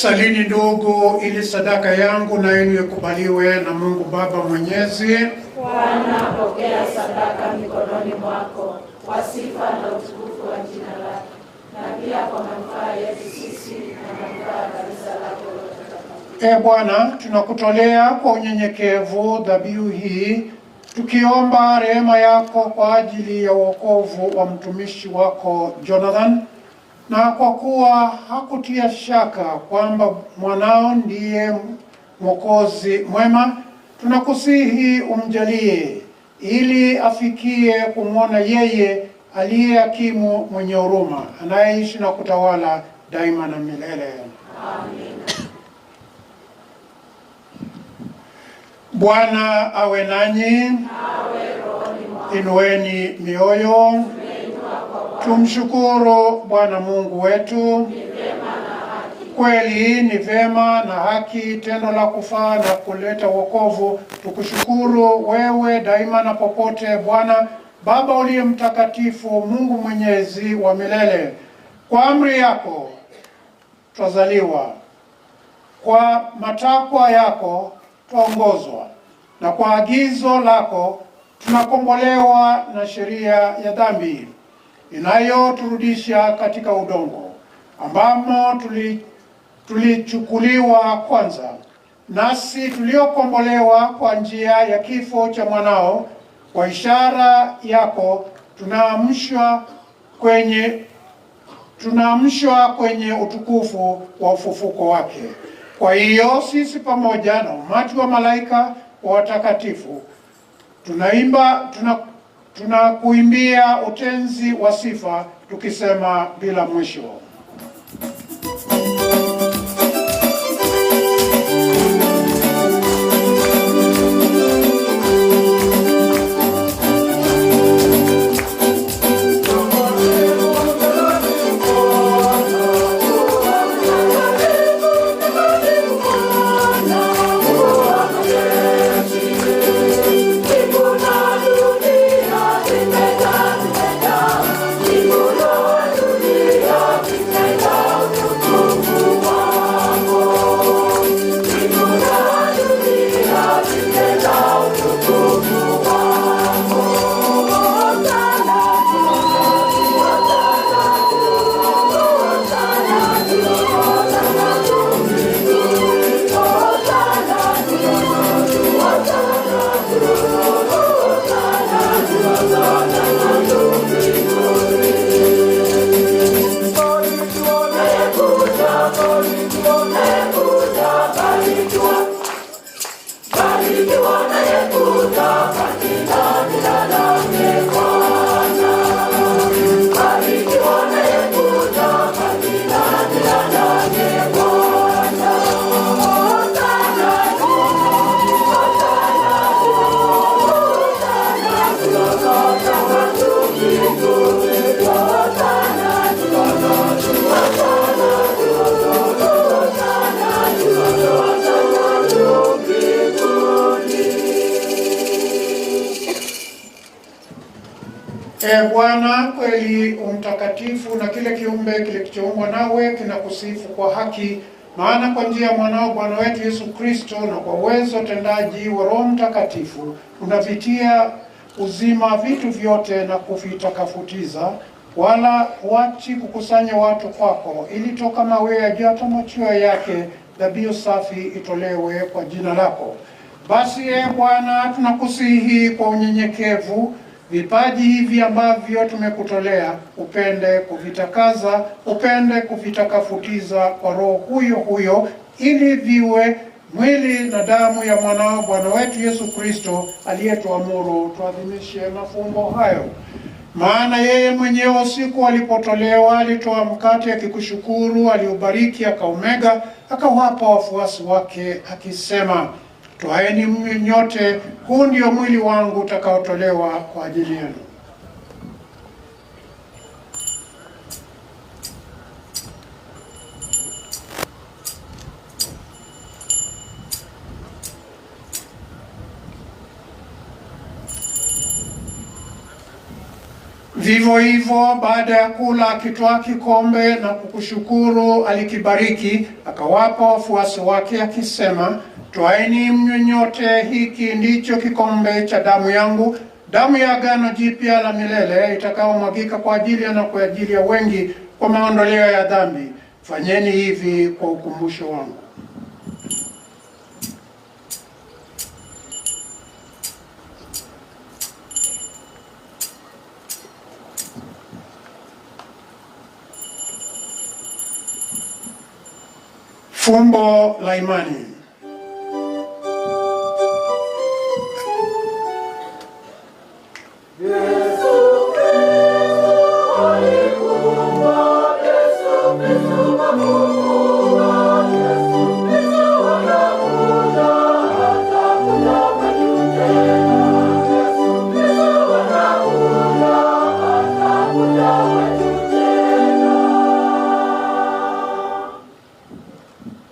Salini ndugu, ili sadaka yangu na yenu ikubaliwe na Mungu Baba Mwenyezi. Bwana, pokea sadaka mikononi mwako kwa sifa na utukufu wa jina lako, na pia kwa manufaa yetu sisi na manufaa ya kanisa lako lote. Bwana, tunakutolea kwa unyenyekevu dhabihu hii, tukiomba rehema yako kwa ajili ya wokovu wa mtumishi wako Jonathan, na kwa kuwa hakutia shaka kwamba mwanao ndiye Mwokozi mwema, tunakusihi umjalie ili afikie kumwona yeye aliye hakimu mwenye huruma, anayeishi na kutawala daima na milele. Amen. Bwana awe nanyi. Inueni mioyo. Tumshukuru Bwana Mungu wetu. Kweli ni vema na haki, tendo la kufaa na kuleta wokovu. Tukushukuru wewe daima na popote, Bwana Baba uliye mtakatifu, Mungu mwenyezi wa milele. Kwa amri yako twazaliwa, kwa matakwa yako twaongozwa, na kwa agizo lako tunakombolewa na sheria ya dhambi inayoturudisha katika udongo ambamo tulichukuliwa kwanza. Nasi tuliokombolewa kwa njia ya kifo cha mwanao, kwa ishara yako tunaamshwa kwenye utukufu wa ufufuko wake. Kwa hiyo sisi pamoja na umati wa malaika wa watakatifu tunakuimbia utenzi wa sifa tukisema bila mwisho. Bwana, kweli umtakatifu, na kile kiumbe kilichoumbwa nawe kinakusifu kwa haki, maana kwa njia ya mwanao Bwana wetu Yesu Kristo na kwa uwezo tendaji wa Roho Mtakatifu unavitia uzima vitu vyote na kuvitakafutiza, wala huachi kukusanya watu kwako, ili toka mawe ya juu hata machweo yake dhabihu safi itolewe kwa jina lako. Basi Bwana, tunakusihi kwa unyenyekevu vipaji hivi ambavyo tumekutolea upende kuvitakaza, upende kuvitakafutiza kwa Roho huyo huyo, ili viwe mwili na damu ya mwanao Bwana wetu Yesu Kristo, aliyetuamuru tuadhimishe mafumbo hayo. Maana yeye mwenyewe usiku alipotolewa alitoa mkate akikushukuru, aliubariki, akaumega, akawapa wafuasi wake akisema, twaeni mnywe nyote, huu ndio mwili wangu utakaotolewa kwa ajili yenu. Vivyo hivyo baada ya kula akitwaa kikombe na kukushukuru alikibariki, akawapa wafuasi wake akisema, twaeni mnywe nyote, hiki ndicho kikombe cha damu yangu, damu ya agano jipya la milele itakayomwagika kwa ajili na kwa ajili ya wengi kwa maondoleo ya dhambi. Fanyeni hivi kwa ukumbusho wangu. Fumbo la imani.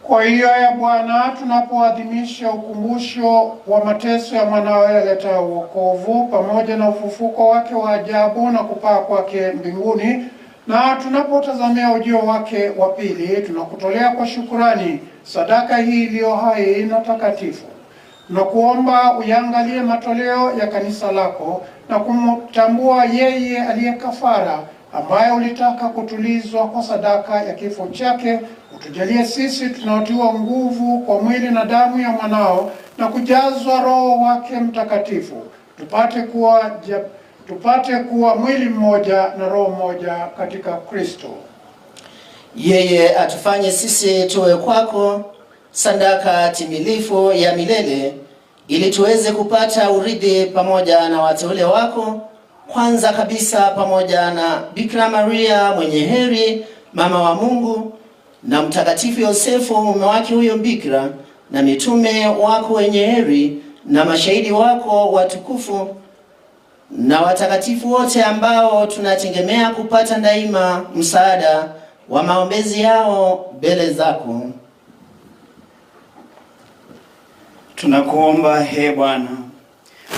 Kwa hiyo ya Bwana, tunapoadhimisha ukumbusho wa mateso ya mwanawe aleta wokovu pamoja na ufufuko wake wa ajabu na kupaa kwake mbinguni, na tunapotazamia ujio wake wa pili, tunakutolea kwa shukurani sadaka hii iliyo hai na takatifu. Tunakuomba uyangalie matoleo ya kanisa lako na kumtambua yeye aliye kafara, ambaye ulitaka kutulizwa kwa sadaka ya kifo chake. Utujalie sisi tunaotiwa nguvu kwa mwili na damu ya mwanao na kujazwa Roho wake Mtakatifu, tupate kuwa mwili mmoja na roho moja katika Kristo. Yeye atufanye sisi tuwe kwako sadaka timilifu ya milele, ili tuweze kupata urithi pamoja na wateule wako, kwanza kabisa pamoja na Bikira Maria mwenye heri, mama wa Mungu, na Mtakatifu Yosefu mume wake huyo bikira, na mitume wako wenye heri, na mashahidi wako watukufu, na watakatifu wote ambao tunategemea kupata daima msaada wa maombezi yao mbele zako. Tunakuomba he Bwana,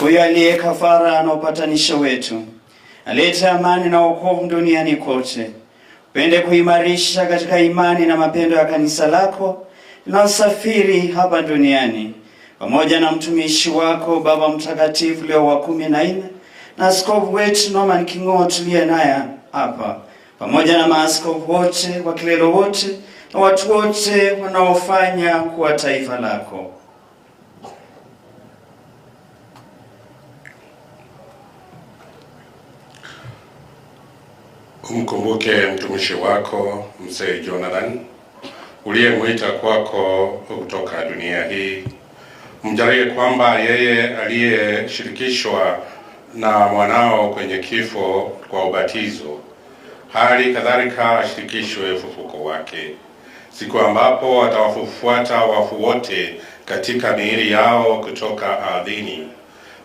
huyo aliye kafara na upatanisho wetu, aleta amani na wokovu duniani kote, upende kuimarisha katika imani na mapendo ya kanisa lako linalosafiri hapa duniani, pamoja na mtumishi wako Baba Mtakatifu Leo wa 14 na askofu wetu Norman King'o tuliye naye hapa, pamoja na maaskofu wote, wakilelo wote na watu wote wanaofanya kuwa taifa lako. Umkumbuke mtumishi wako Mzee Jonathan uliyemwita kwako kutoka dunia hii. Mjalie kwamba yeye aliyeshirikishwa na mwanao kwenye kifo kwa ubatizo, hali kadhalika ashirikishwe ufufuko wake, siku ambapo atawafufuata wafu wote katika miili yao kutoka ardhini.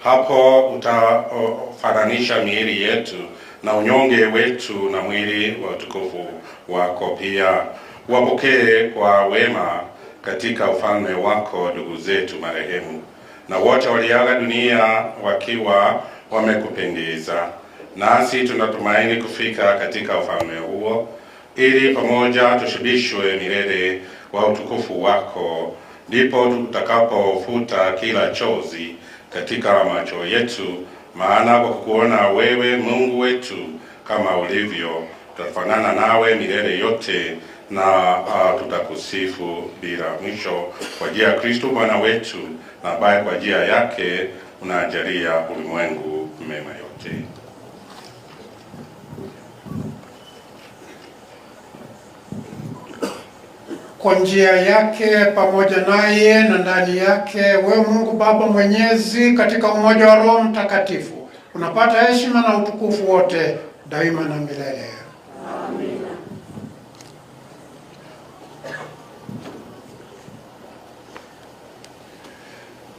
Hapo utafananisha miili yetu na unyonge wetu na mwili wa utukufu wako pia. Wapokee kwa wema katika ufalme wako ndugu zetu marehemu, na wote waliaga dunia wakiwa wamekupendeza. Nasi tunatumaini kufika katika ufalme huo, ili pamoja tushibishwe milele wa utukufu wako. Ndipo tutakapofuta kila chozi katika macho yetu, maana kwa kuona wewe Mungu wetu kama ulivyo, tutafanana nawe milele yote, na tutakusifu bila mwisho kwa njia ya Kristo Bwana wetu, na ambaye kwa njia yake unajalia ulimwengu mema yote. Kwa njia yake, pamoja naye na ndani yake, wewe Mungu Baba Mwenyezi, katika umoja wa Roho Mtakatifu, unapata heshima na utukufu wote daima na milele. Amina.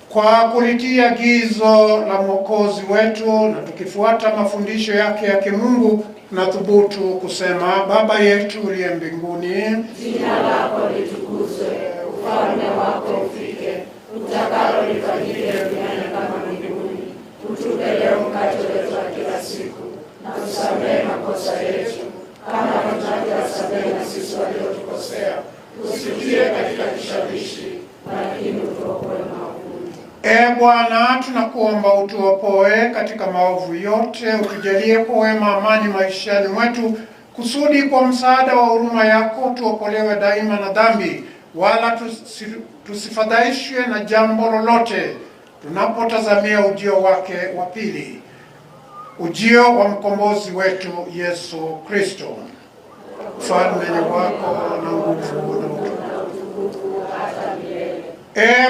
Kwa kulitia agizo la Mwokozi wetu na tukifuata mafundisho yake ya kimungu, tunathubutu kusema: Baba yetu uliye mbinguni, jina lako litukuzwe, ufalme wako ufike, utakalo lifanyike duniani kama mbinguni. Utupe leo mkate wetu wa kila siku, na usamehe Bwana, tunakuomba utuopoe katika maovu yote, utujalie kwa wema amani maishani mwetu, kusudi kwa msaada wa huruma yako tuokolewe daima na dhambi, wala tusifadhaishwe na jambo lolote tunapotazamia ujio wake wa pili, ujio wa mkombozi wetu Yesu Kristo. Ufalme ni wako na nguvu na utukufu hata milele.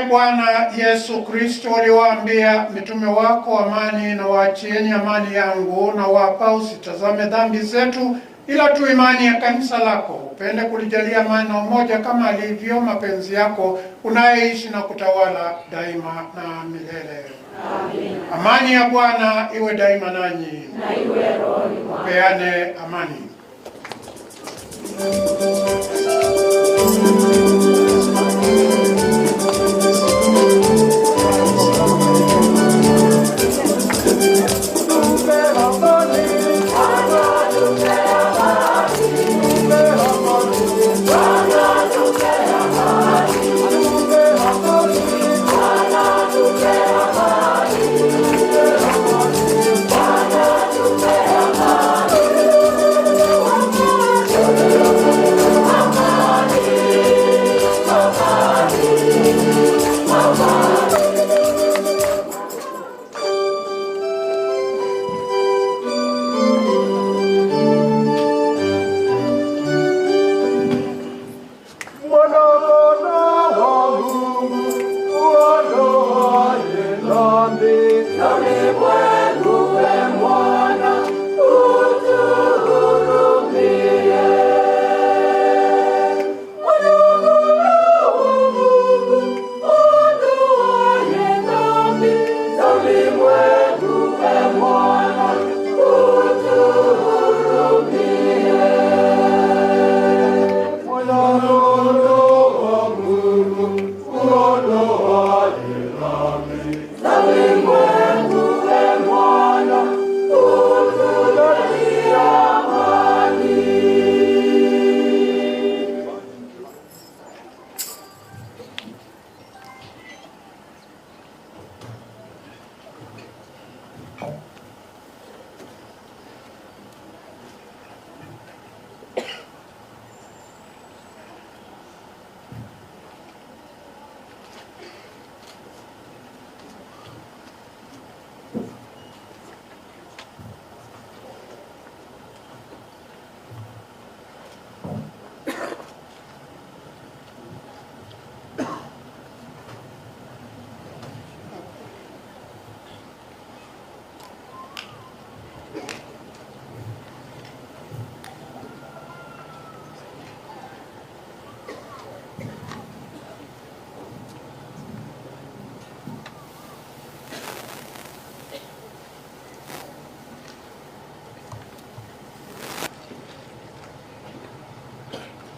Bwana Yesu Kristo, uliwaambia mitume wako, amani na waachieni amani yangu, na wapa usitazame dhambi zetu ila tu imani ya kanisa lako. Upende kulijalia amani na umoja kama alivyo mapenzi yako, unayeishi na kutawala daima na milele. Amen. Amani ya Bwana iwe daima nanyi. Na iwe rohoni mwako. Peane amani.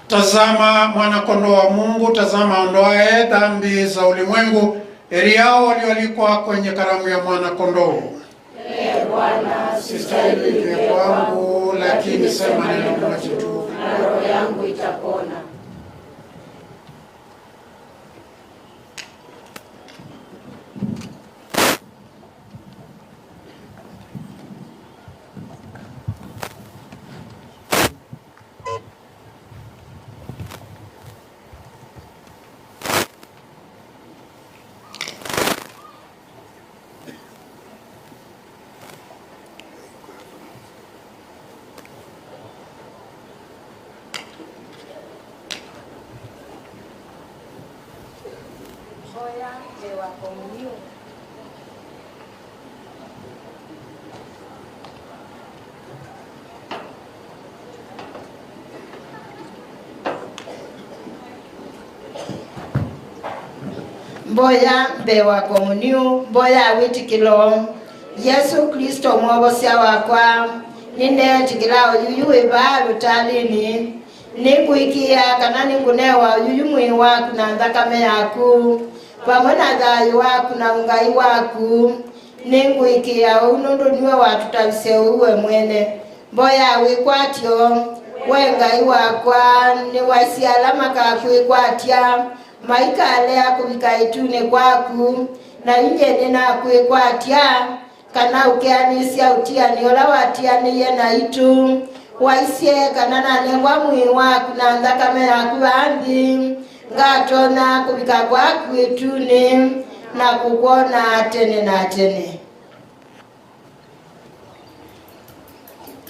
Tazama mwana-kondoo wa Mungu, tazama ondoaye dhambi za ulimwengu. Heri yao walioalikwa kwenye karamu ya mwana-kondoo. Bwana, sistahili kuja kwangu, lakini sema neno moja tu na roho yangu itapona. Mboya mbewa komuniu, mboya witikilo Yesu Kristo mwobosia wakwa, ninde tikila uyuyu iba lutalini, nikuikia kana ningunewa uyuyu mwi waku na thakame yaku, pamwe na thayu waku na ungai waku, ninguikia unundu niwe watutavise uwe mwene. Mboya wikwatio, we ngai wakwa, ni waisi alama kakwi kwatia, maika alea kubika itune kwaku, na inje ninakwikwatia kana ukianisia utiani ola watianiye na itu waisie kana nanengwa mwi waku na thakame yaku vanthi ngatona kuvika kwaku ituni na kukuona tene na tene.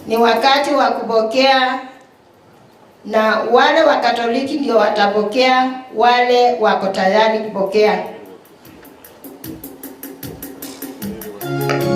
Ni wakati wa kupokea, na wale wa Katoliki ndio watapokea, wale wako tayari kupokea. Thank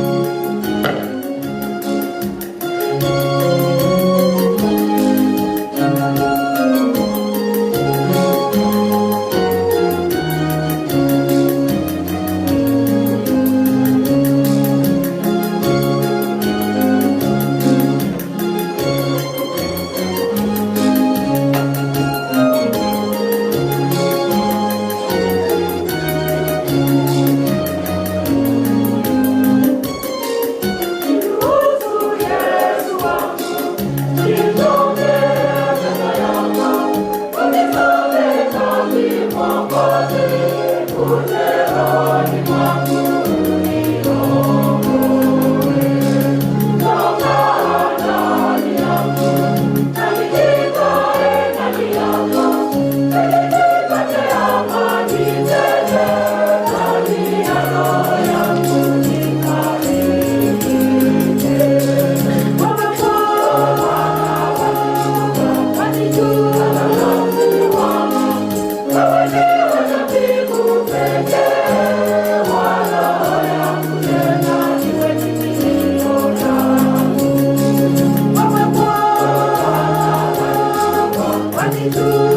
you.